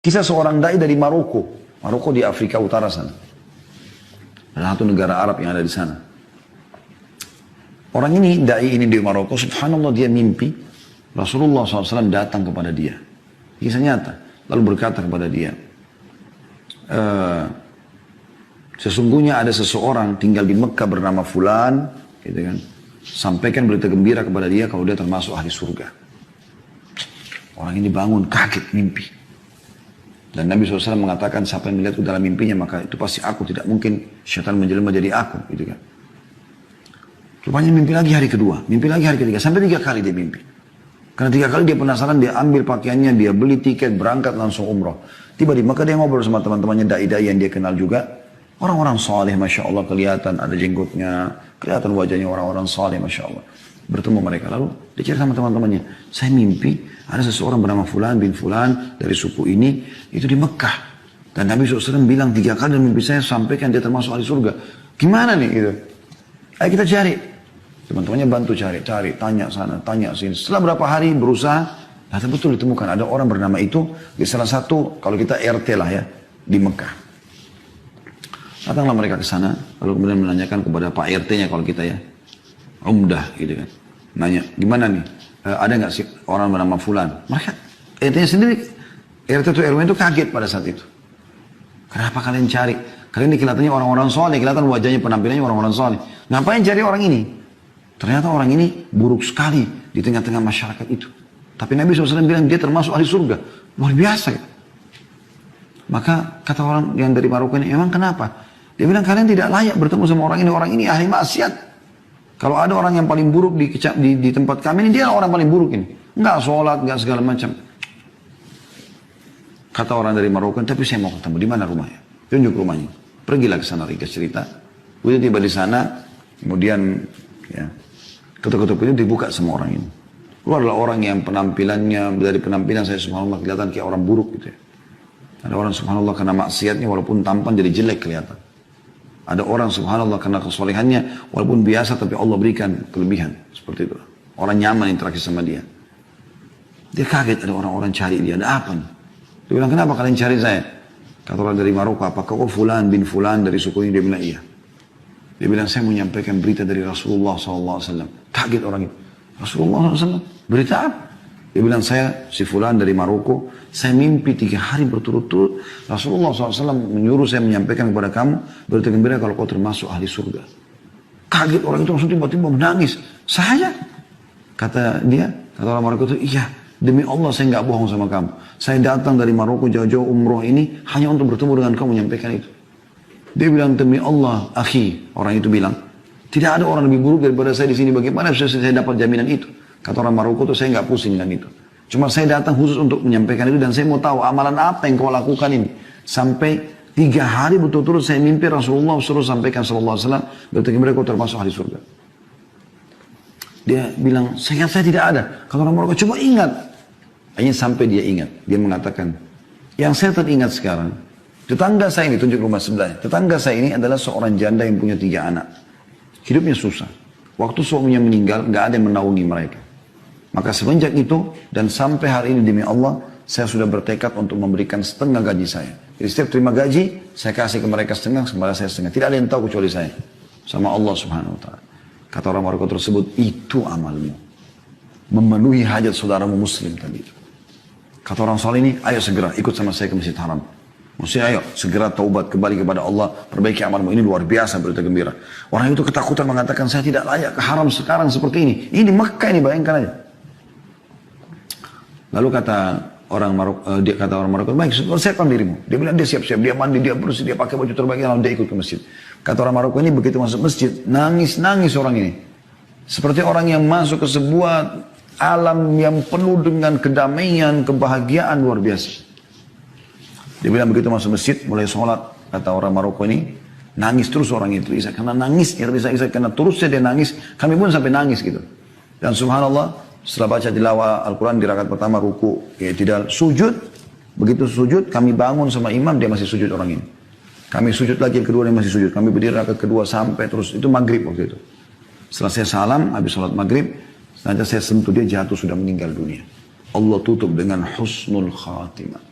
Kisah seorang dai dari Maroko. Maroko di Afrika Utara sana. Salah satu negara Arab yang ada di sana. Orang ini, dai ini di Maroko, subhanallah dia mimpi Rasulullah SAW datang kepada dia. Kisah nyata. Lalu berkata kepada dia, sesungguhnya ada seseorang tinggal di Mekah bernama Fulan, gitu kan. Sampaikan berita gembira kepada dia kalau dia termasuk ahli surga. Orang ini bangun kaget mimpi. Dan Nabi SAW mengatakan siapa yang melihat itu dalam mimpinya maka itu pasti aku, tidak mungkin syaitan menjelma jadi aku, gitu kan. Rupanya mimpi lagi hari kedua, mimpi lagi hari ketiga, sampai 3 kali dia mimpi. Karena 3 kali dia penasaran, dia ambil pakaiannya, dia beli tiket, berangkat langsung umroh. Tiba di Mekah dia ngobrol sama teman-temannya dai-dai yang dia kenal juga. Orang-orang soleh, Masya Allah, kelihatan ada jenggotnya, kelihatan wajahnya orang-orang soleh, Masya Allah. Bertemu mereka, lalu dia cerita sama teman-temannya, saya mimpi ada seseorang bernama Fulan bin Fulan dari suku ini, itu di Mekah. Dan Nabi SAW bilang 3 kali dalam mimpi saya sampaikan dia termasuk ahli surga. Gimana nih gitu? Ayo kita cari. Teman-temannya bantu cari, tanya sana, tanya sini. Setelah berapa hari berusaha, ternyata betul ditemukan ada orang bernama itu di salah satu, kalau kita RT lah ya, di Mekah. Datanglah mereka ke sana, lalu kemudian menanyakan kepada Pak RT-nya kalau kita ya, Umdah gitu kan. Nanya, gimana nih? Ada nggak sih orang bernama Fulan? Mereka, RT-nya sendiri, RT itu RW itu kaget pada saat itu. Kenapa kalian cari? Kalian ini kelihatannya orang-orang soleh, kelihatan wajahnya, penampilannya orang-orang soleh. Ngapain cari orang ini? Ternyata orang ini buruk sekali di tengah-tengah masyarakat itu. Tapi Nabi SAW bilang dia termasuk ahli surga. Luar biasa ya. Maka kata orang yang dari Maroko ini, emang kenapa? Dia bilang kalian tidak layak bertemu sama orang ini ahli maksiat. Kalau ada orang yang paling buruk di tempat kami ini, dia orang paling buruk ini. Enggak sholat, enggak segala macam. Kata orang dari Maroko, tapi saya mau ketemu, di mana rumahnya? Tunjuk rumahnya. Pergilah ke sana, ringkas cerita. Udah tiba di sana, kemudian ya, ketuk-ketuk itu dibuka sama orang ini. Keluar adalah orang yang penampilannya, dari penampilan saya subhanallah kelihatan kayak orang buruk gitu ya. Ada orang subhanallah karena maksiatnya walaupun tampan jadi jelek kelihatan. Ada orang subhanallah karena kesolehannya walaupun biasa tapi Allah berikan kelebihan. Seperti itu. Orang nyaman interaksi sama dia. Dia kaget ada orang-orang cari dia. Ada apa nih? Dia bilang kenapa kalian cari saya? Kata orang dari Maroko, apakah kau Fulan bin Fulan dari suku ini? Dia bilang iya. Dia bilang saya mau menyampaikan berita dari Rasulullah SAW. Kaget orang itu. Rasulullah SAW? Berita apa? Dia bilang saya si Fulan dari Maroko. Saya mimpi 3 hari berturut-turut. Rasulullah SAW menyuruh saya menyampaikan kepada kamu berita gembira kalau kau termasuk ahli surga. Kaget orang itu langsung tiba-tiba menangis. Saya? Kata dia, kata orang Maroko itu, iya. Demi Allah saya nggak bohong sama kamu. Saya datang dari Maroko jauh-jauh umroh ini hanya untuk bertemu dengan kamu menyampaikan itu. Dia bilang demi Allah, akhi, orang itu bilang, tidak ada orang lebih buruk daripada saya di sini. Bagaimana bisa saya dapat jaminan itu? Kata orang Maroko itu saya nggak pusing dengan itu. Cuma saya datang khusus untuk menyampaikan itu dan saya mau tahu amalan apa yang kau lakukan ini. Sampai 3 hari betul-betul saya mimpi Rasulullah suruh sampaikan sallallahu alaihi wasallam berarti mereka termasuk ahli surga. Dia bilang saya tidak ada. Kata orang Maroko coba ingat. Hanya sampai dia ingat. Dia mengatakan yang saya teringat sekarang. Tetangga saya ini, tunjuk rumah sebelahnya. Tetangga saya ini adalah seorang janda yang punya 3 anak. Hidupnya susah. Waktu suaminya meninggal, nggak ada yang menaungi mereka. Maka semenjak itu, dan sampai hari ini demi Allah, saya sudah bertekad untuk memberikan setengah gaji saya. Jadi setiap terima gaji, saya kasih ke mereka setengah, kepada saya setengah. Tidak ada yang tahu kecuali saya. Sama Allah subhanahu wa ta'ala. Kata orang Maroko tersebut, itu amalmu. Memenuhi hajat saudaramu muslim tadi itu. Kata orang soal ini, ayo segera ikut sama saya ke Masjid Haram. Maksudnya ayo segera taubat kembali kepada Allah, perbaiki amalmu. Ini luar biasa berita gembira. Orang itu ketakutan mengatakan saya tidak layak ke haram sekarang seperti ini. Ini di Mekah ini, bayangkan aja. Lalu kata orang Maroko, baik, siapkan dirimu. Dia bilang dia siap-siap, dia mandi, dia bersih, dia pakai baju terbaik, lalu dia ikut ke masjid. Kata orang Maroko ini begitu masuk masjid, nangis orang ini. Seperti orang yang masuk ke sebuah alam yang penuh dengan kedamaian, kebahagiaan luar biasa. Dia bilang begitu masuk masjid, mulai sholat, kata orang Maroko ini, nangis terus orang itu. Karena nangis, karena terusnya dia nangis, kami pun sampai nangis gitu. Dan subhanallah, setelah baca tilawah Al-Quran di rakaat pertama ruku, ya tidak sujud, begitu sujud, kami bangun sama imam, dia masih sujud orang ini. Kami sujud lagi kedua, dia masih sujud. Kami berdiri rakaat kedua sampai terus, itu maghrib waktu itu. Setelah saya salam, habis sholat maghrib, setelah saya sentuh dia jatuh sudah meninggal dunia. Allah tutup dengan husnul khatimah.